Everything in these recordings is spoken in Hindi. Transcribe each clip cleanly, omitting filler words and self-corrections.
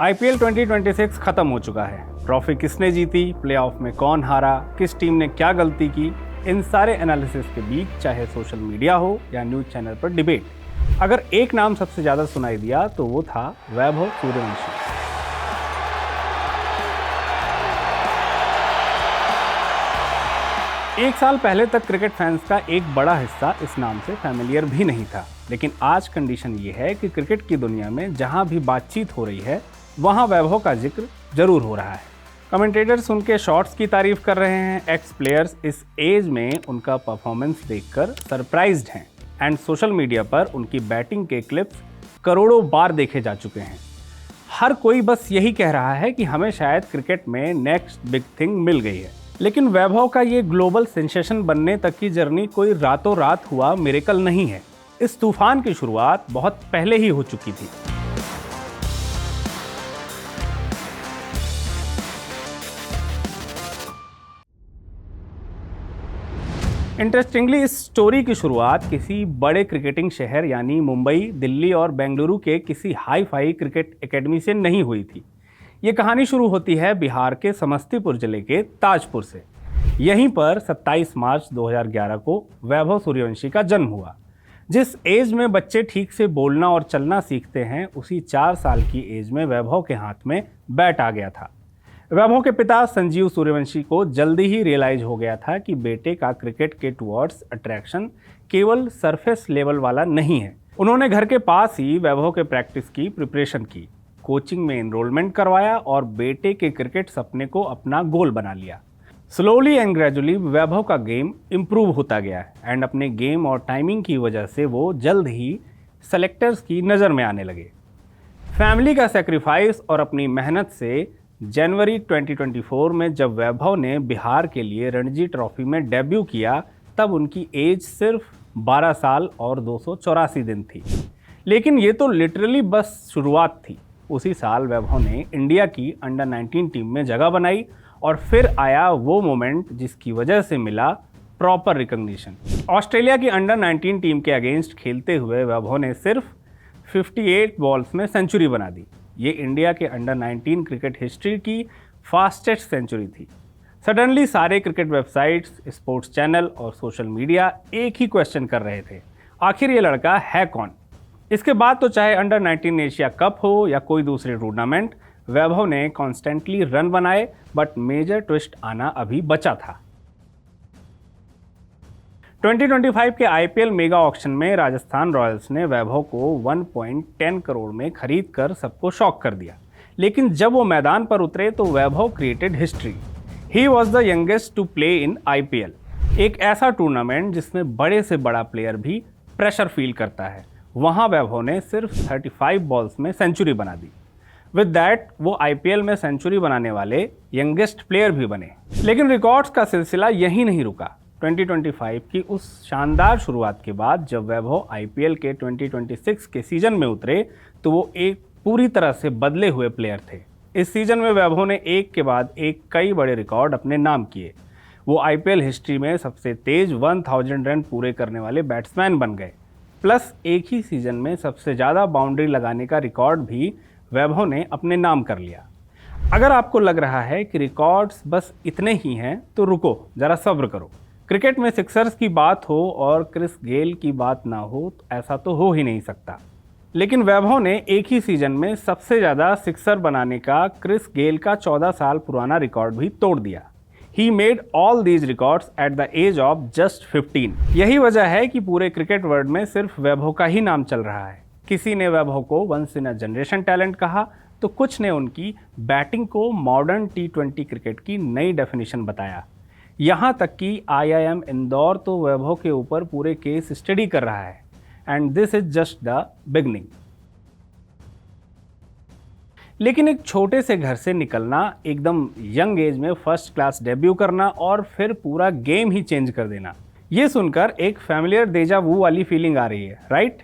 आईपीएल 2026 खत्म हो चुका है। ट्रॉफी किसने जीती, प्लेऑफ में कौन हारा, किस टीम ने क्या गलती की, इन सारे एनालिसिस के बीच चाहे सोशल मीडिया हो या न्यूज चैनल पर डिबेट, अगर एक नाम सबसे ज्यादा सुनाई दिया तो वो था वैभव सूर्यवंशी। एक साल पहले तक क्रिकेट फैंस का एक बड़ा हिस्सा इस नाम से फैमिलियर भी नहीं था, लेकिन आज कंडीशन ये है कि क्रिकेट की दुनिया में जहां भी बातचीत हो रही है वहां वैभव का जिक्र जरूर हो रहा है। कमेंटेटर्स उनके शॉट्स की तारीफ कर रहे हैं, एक्स प्लेयर्स इस एज में उनका परफॉर्मेंस देखकर सरप्राइज्ड हैं एंड सोशल मीडिया पर उनकी बैटिंग के क्लिप्स करोड़ों बार देखे जा चुके हैं। हर कोई बस यही कह रहा है कि हमें शायद क्रिकेट में नेक्स्ट बिग थिंग मिल गई है। लेकिन वैभव का ये ग्लोबल सेंसेशन बनने तक की जर्नी कोई रातों रात हुआ मिरेकल नहीं है। इस तूफान की शुरुआत बहुत पहले ही हो चुकी थी। इंटरेस्टिंगली इस स्टोरी की शुरुआत किसी बड़े क्रिकेटिंग शहर यानी मुंबई, दिल्ली और बेंगलुरु के किसी हाई फाई क्रिकेट एकेडमी से नहीं हुई थी। ये कहानी शुरू होती है बिहार के समस्तीपुर जिले के ताजपुर से। यहीं पर 27 मार्च 2011 को वैभव सूर्यवंशी का जन्म हुआ। जिस एज में बच्चे ठीक से बोलना और चलना सीखते हैं, उसी 4 साल की एज में वैभव के हाथ में बैट आ गया था। वैभव के पिता संजीव सूर्यवंशी को जल्दी ही रियलाइज हो गया था कि बेटे का क्रिकेट के टुवर्ड्स अट्रैक्शन केवल सरफेस लेवल वाला नहीं है। उन्होंने घर के पास ही वैभव के प्रैक्टिस की प्रिपरेशन की, कोचिंग में एनरोलमेंट करवाया और बेटे के क्रिकेट सपने को अपना गोल बना लिया। स्लोली एंड ग्रेजुअली वैभव का गेम इम्प्रूव होता गया एंड अपने गेम और टाइमिंग की वजह से वो जल्द ही सेलेक्टर्स की नज़र में आने लगे। फैमिली का सेक्रीफाइस और अपनी मेहनत से जनवरी 2024 में जब वैभव ने बिहार के लिए रणजी ट्रॉफी में डेब्यू किया, तब उनकी एज सिर्फ 12 साल और 284 दिन थी। लेकिन ये तो लिटरली बस शुरुआत थी। उसी साल वैभव ने इंडिया की अंडर 19 टीम में जगह बनाई और फिर आया वो मोमेंट जिसकी वजह से मिला प्रॉपर रिकॉग्निशन। ऑस्ट्रेलिया की अंडर 19 टीम के अगेंस्ट खेलते हुए वैभव ने सिर्फ 58 बॉल्स में सेंचुरी बना दी। ये इंडिया के अंडर 19 क्रिकेट हिस्ट्री की फास्टेस्ट सेंचुरी थी। सडनली सारे क्रिकेट वेबसाइट्स, स्पोर्ट्स चैनल और सोशल मीडिया एक ही क्वेश्चन कर रहे थे, आखिर ये लड़का है कौन। इसके बाद तो चाहे अंडर 19 एशिया कप हो या कोई दूसरे टूर्नामेंट, वैभव ने कॉन्स्टेंटली रन बनाए, बट मेजर ट्विस्ट आना अभी बचा था। 2025 के आईपीएल मेगा ऑक्शन में राजस्थान रॉयल्स ने वैभव को 1.10 करोड़ में खरीद कर सबको शॉक कर दिया। लेकिन जब वो मैदान पर उतरे तो Vaibhav created history. He was the youngest to play in IPL, एक ऐसा टूर्नामेंट जिसमें बड़े से बड़ा प्लेयर भी प्रेशर फील करता है। वहाँ वैभव ने सिर्फ 35 बॉल्स में सेंचुरी बना दी। विद दैट वो आईपीएल में सेंचुरी बनाने वाले यंगेस्ट प्लेयर भी बने। लेकिन रिकॉर्ड्स का सिलसिला यहीं नहीं रुका। 2025 की उस शानदार शुरुआत के बाद जब वैभव आईपीएल के 2026 के सीजन में उतरे तो वो एक पूरी तरह से बदले हुए प्लेयर थे। इस सीजन में वैभव ने एक के बाद एक कई बड़े रिकॉर्ड अपने नाम किए। वो आईपीएल हिस्ट्री में सबसे तेज 1000 रन पूरे करने वाले बैट्समैन बन गए। प्लस एक ही सीजन में सबसे ज़्यादा बाउंड्री लगाने का रिकॉर्ड भी वैभव ने अपने नाम कर लिया। अगर आपको लग रहा है कि रिकॉर्ड्स बस इतने ही हैं तो रुको, ज़रा सब्र करो। क्रिकेट में सिक्सर्स की बात हो और क्रिस गेल की बात ना हो तो ऐसा तो हो ही नहीं सकता। लेकिन वैभव ने एक ही सीजन में सबसे ज़्यादा सिक्सर बनाने का क्रिस गेल का 14 साल पुराना रिकॉर्ड भी तोड़ दिया। He made all these records at the age of just 15। यही वजह है कि पूरे क्रिकेट वर्ल्ड में सिर्फ वैभव का ही नाम चल रहा है। किसी ने वैभव को once in a generation talent कहा तो कुछ ने उनकी बैटिंग को मॉडर्न T20 क्रिकेट की नई डेफिनेशन बताया। यहाँ तक कि IIM इंदौर तो वैभव के ऊपर पूरे केस स्टडी कर रहा है। And this is just the beginning. लेकिन एक छोटे से घर से निकलना, एकदम यंग एज में फर्स्ट क्लास डेब्यू करना और फिर पूरा गेम ही चेंज कर देना, ये सुनकर एक फैमिलियर डेजा वू वाली फीलिंग आ रही है, राइट?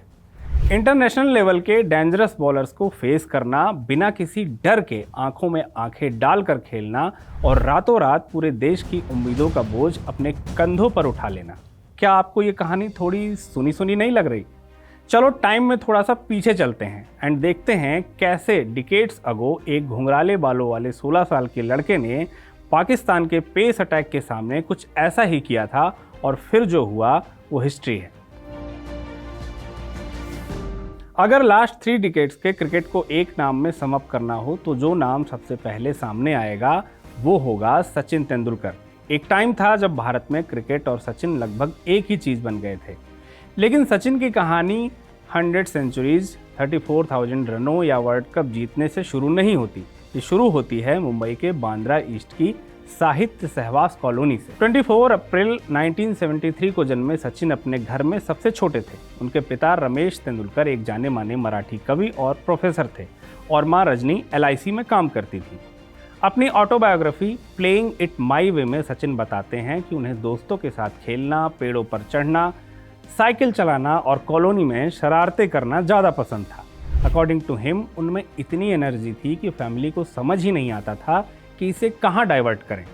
इंटरनेशनल लेवल के डेंजरस बॉलर्स को फेस करना, बिना किसी डर के आंखों में आंखें डालकर खेलना और रातों रात पूरे देश की उम्मीदों का बोझ अपने कंधों पर उठा लेना। क्या आपको ये कहानी थोड़ी सुनी सुनी नहीं लग रही? चलो टाइम में थोड़ा सा पीछे चलते हैं एंड देखते हैं कैसे डिकेड्स अगो एक घुंघराले बालों वाले 16 साल के लड़के ने पाकिस्तान के पेस अटैक के सामने कुछ ऐसा ही किया था और फिर जो हुआ वो हिस्ट्री है। अगर लास्ट 3 डिकेड्स के क्रिकेट को एक नाम में सम अप करना हो तो जो नाम सबसे पहले सामने आएगा वो होगा सचिन तेंदुलकर। एक टाइम था जब भारत में क्रिकेट और सचिन लगभग एक ही चीज बन गए थे, लेकिन सचिन की कहानी 100 सेंचुरीज, 34,000 रनों या वर्ल्ड कप जीतने से शुरू नहीं होती। ये शुरू होती है मुंबई के बांद्रा ईस्ट की साहित्य सहवास कॉलोनी से। 24 अप्रैल 1973 को जन्मे सचिन अपने घर में सबसे छोटे थे। उनके पिता रमेश तेंदुलकर एक जाने माने मराठी कवि और प्रोफेसर थे और माँ रजनी LIC में काम करती थी। अपनी ऑटोबायोग्राफी प्लेइंग इट माई वे में सचिन बताते हैं कि उन्हें दोस्तों के साथ खेलना, पेड़ों पर चढ़ना, साइकिल चलाना और कॉलोनी में शरारतें करना ज़्यादा पसंद था। अकॉर्डिंग टू हिम उनमें इतनी एनर्जी थी कि फैमिली को समझ ही नहीं आता था कि इसे कहाँ डाइवर्ट करें।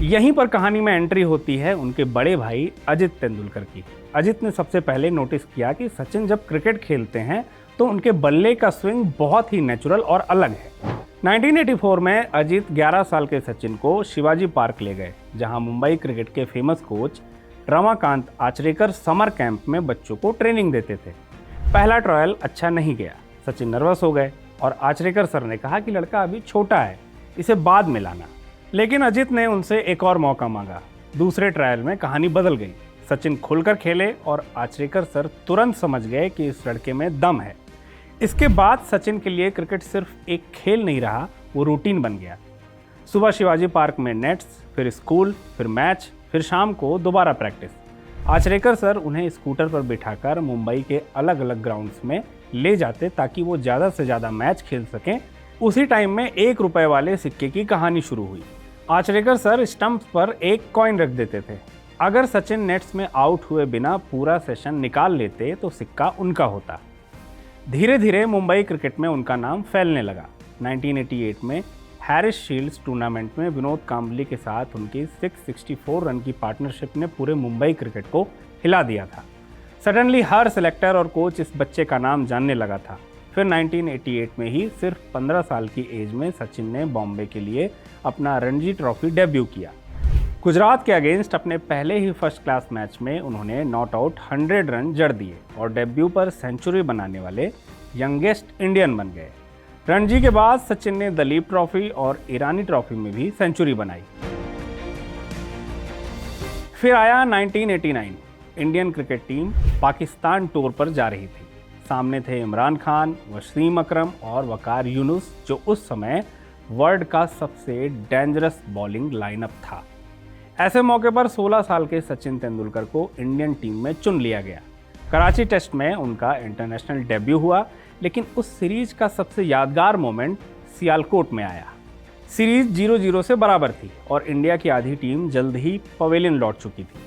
यहीं पर कहानी में एंट्री होती है उनके बड़े भाई अजित तेंदुलकर की। अजित ने सबसे पहले नोटिस किया कि सचिन जब क्रिकेट खेलते हैं तो उनके बल्ले का स्विंग बहुत ही नेचुरल और अलग है। 1984 में अजित 11 साल के सचिन को शिवाजी पार्क ले गए, जहां मुंबई क्रिकेट के famous coach Ramakant Achrekar summer camp में बच्चों को ट्रेनिंग देते थे। पहला ट्रायल अच्छा नहीं गया, सचिन नर्वस हो गए और आचरेकर सर ने कहा कि लड़का अभी छोटा है, इसे बाद में लाना। लेकिन अजित ने उनसे एक और मौका मांगा। दूसरे ट्रायल में कहानी बदल गई। सचिन खुलकर खेले और आचरेकर सर तुरंत समझ गए कि इस लड़के में दम है। इसके बाद सचिन के लिए क्रिकेट सिर्फ एक खेल नहीं रहा, वो रूटीन बन गया। सुबह शिवाजी पार्क में नेट्स, फिर स्कूल, फिर मैच, फिर शाम को दोबारा प्रैक्टिस। आचरेकर सर उन्हें स्कूटर पर बिठाकर मुंबई के अलग अलग ग्राउंड्स में ले जाते ताकि वो ज़्यादा से ज़्यादा मैच खेल सकें। उसी टाइम में 1 रुपए वाले सिक्के की कहानी शुरू हुई। आचरेकर सर स्टंप पर एक कॉइन रख देते थे। अगर सचिन नेट्स में आउट हुए बिना पूरा सेशन निकाल लेते तो सिक्का उनका होता। धीरे धीरे मुंबई क्रिकेट में उनका नाम फैलने लगा। 1988 में हैरिस शील्ड्स टूर्नामेंट में विनोद कांबली के साथ उनकी 664 रन की पार्टनरशिप ने पूरे मुंबई क्रिकेट को हिला दिया था। सडनली हर सेलेक्टर और कोच इस बच्चे का नाम जानने लगा था। फिर 1988 में ही सिर्फ 15 साल की एज में सचिन ने बॉम्बे के लिए अपना रणजी ट्रॉफी डेब्यू किया। गुजरात के अगेंस्ट अपने पहले ही फर्स्ट क्लास मैच में उन्होंने नॉट आउट 100 रन जड़ दिए और डेब्यू पर सेंचुरी बनाने वाले यंगेस्ट इंडियन बन गए। रणजी के बाद सचिन ने दलीप ट्रॉफी और ईरानी ट्रॉफी में भी सेंचुरी बनाई। फिर आया 1989। Indian cricket team Pakistan tour पर जा रही थी। सामने थे इमरान खान, वसीम अकरम और वकार यूनुस, जो उस समय वर्ल्ड का सबसे डेंजरस बॉलिंग लाइनअप था। ऐसे मौके पर 16 साल के सचिन तेंदुलकर को इंडियन टीम में चुन लिया गया। कराची टेस्ट में उनका इंटरनेशनल डेब्यू हुआ, लेकिन उस सीरीज का सबसे यादगार मोमेंट सियालकोट में आया। सीरीज 0-0 से बराबर थी और इंडिया की आधी टीम जल्द ही पवेलियन लौट चुकी थी।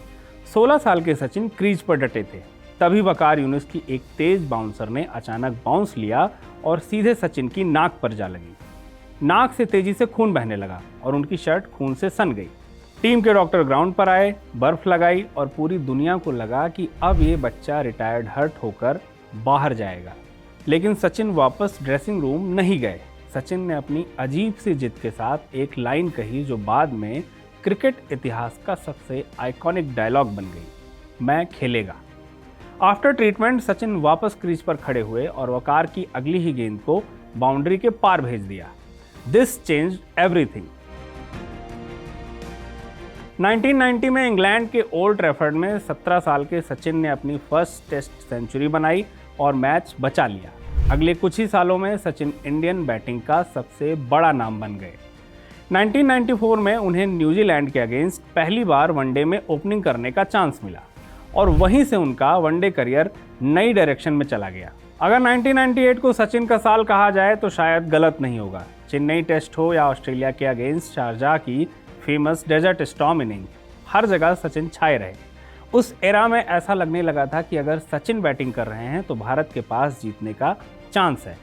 16 साल के सचिन क्रीज पर डटे थे। तभी वकार यूनुस की एक तेज बाउंसर ने अचानक बाउंस लिया और सीधे सचिन की नाक पर जा लगी। नाक से तेजी से खून बहने लगा और उनकी शर्ट खून से सन गई। टीम के डॉक्टर ग्राउंड पर आए, बर्फ लगाई और पूरी दुनिया को लगा कि अब ये बच्चा रिटायर्ड हर्ट होकर बाहर जाएगा। लेकिन सचिन वापस ड्रेसिंग रूम नहीं गए। सचिन ने अपनी अजीब सी जिद के साथ एक लाइन कही जो बाद में क्रिकेट इतिहास का सबसे आइकॉनिक डायलॉग बन गई, मैं खेलेगा। आफ्टर ट्रीटमेंट सचिन वापस क्रीज पर खड़े हुए और वकार की अगली ही गेंद को बाउंड्री के पार भेज दिया। This changed everything. 1990 में इंग्लैंड के ओल्ड ट्रैफर्ड में 17 साल के सचिन ने अपनी फर्स्ट टेस्ट सेंचुरी बनाई और मैच बचा लिया। अगले कुछ ही सालों में सचिन इंडियन बैटिंग का सबसे बड़ा नाम बन गए। 1994 में उन्हें न्यूजीलैंड के अगेंस्ट पहली बार वनडे में ओपनिंग करने का चांस मिला और वहीं से उनका वनडे करियर नई डायरेक्शन में चला गया। अगर 1998 को सचिन का साल कहा जाए तो शायद गलत नहीं होगा। चेन्नई टेस्ट हो या ऑस्ट्रेलिया के अगेंस्ट शारजाह की फेमस डेजर्ट स्टॉर्म इनिंग, हर जगह सचिन छाए रहे। उस एरा में ऐसा लगने लगा था कि अगर सचिन बैटिंग कर रहे हैं तो भारत के पास जीतने का चांस है।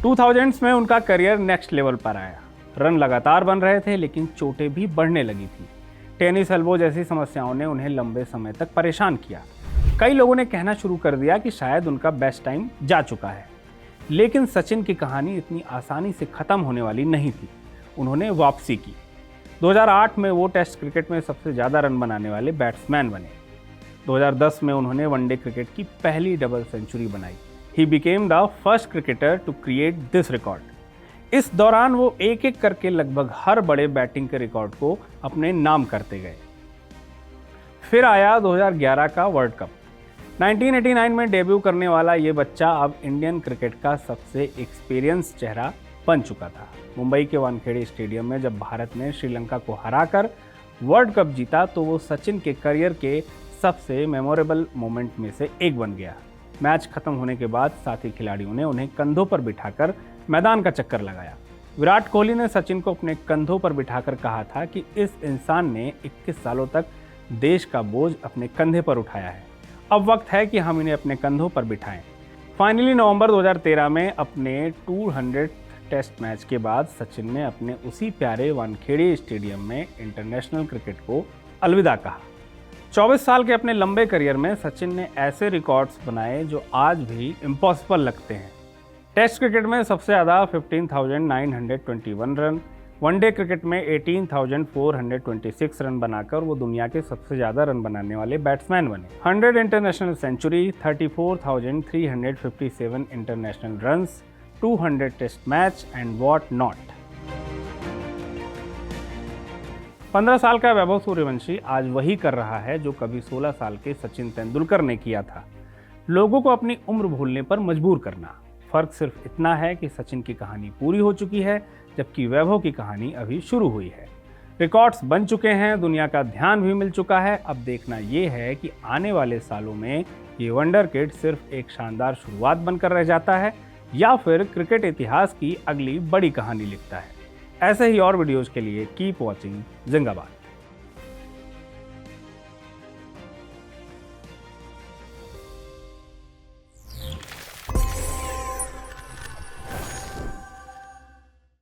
2000s में उनका करियर नेक्स्ट लेवल पर आया। रन लगातार बन रहे थे लेकिन चोटें भी बढ़ने लगी थी। टेनिस एल्बो जैसी समस्याओं ने उन्हें लंबे समय तक परेशान किया। कई लोगों ने कहना शुरू कर दिया कि शायद उनका बेस्ट टाइम जा चुका है, लेकिन सचिन की कहानी इतनी आसानी से खत्म होने वाली नहीं थी। उन्होंने वापसी की। 2008 में वो टेस्ट क्रिकेट में सबसे ज़्यादा रन बनाने वाले बैट्समैन बने। 2010 में उन्होंने वनडे क्रिकेट की पहली डबल सेंचुरी बनाई। He became the first cricketer to create this record. इस दौरान वो एक एक करके लगभग हर बड़े बैटिंग के रिकॉर्ड को अपने नाम करते गए। फिर आया 2011 का वर्ल्ड कप। 1989 में डेब्यू करने वाला ये बच्चा अब इंडियन क्रिकेट का सबसे एक्सपीरियंस चेहरा बन चुका था। मुंबई के वानखेड़े स्टेडियम में जब भारत ने श्रीलंका को हराकर वर्ल्ड कप जीता तो वो सचिन के करियर के सबसे मेमोरेबल मोमेंट में से एक बन गया। मैच खत्म होने के बाद साथी खिलाड़ियों ने उन्हें कंधों पर बिठाकर मैदान का चक्कर लगाया। विराट कोहली ने सचिन को अपने कंधों पर बिठाकर कहा था कि इस इंसान ने 21 सालों तक देश का बोझ अपने कंधे पर उठाया है, अब वक्त है कि हम इन्हें अपने कंधों पर बिठाएं। फाइनली नवंबर 2013 में अपने 200 टेस्ट मैच के बाद सचिन ने अपने उसी प्यारे वानखेड़े स्टेडियम में इंटरनेशनल क्रिकेट को अलविदा कहा। 24 साल के अपने लंबे करियर में सचिन ने ऐसे रिकॉर्ड्स बनाए जो आज भी इम्पॉसिबल लगते हैं। टेस्ट क्रिकेट में सबसे ज़्यादा 15,921 रन, वनडे क्रिकेट में 18,426 रन बनाकर वो दुनिया के सबसे ज़्यादा रन बनाने वाले बैट्समैन बने। 100 international century, 34,357 international runs, 200 test match and what not. 15 साल का वैभव सूर्यवंशी आज वही कर रहा है जो कभी 16 साल के सचिन तेंदुलकर ने किया था, लोगों को अपनी उम्र भूलने पर मजबूर करना। फर्क सिर्फ इतना है कि सचिन की कहानी पूरी हो चुकी है, जबकि वैभव की कहानी अभी शुरू हुई है। रिकॉर्ड्स बन चुके हैं, दुनिया का ध्यान भी मिल चुका है। अब देखना ये है कि आने वाले सालों में ये वंडर किड सिर्फ एक शानदार शुरुआत बनकर रह जाता है या फिर क्रिकेट इतिहास की अगली बड़ी कहानी लिखता है। ऐसे ही और वीडियोज़ के लिए कीप वॉचिंग जिंदाबाद।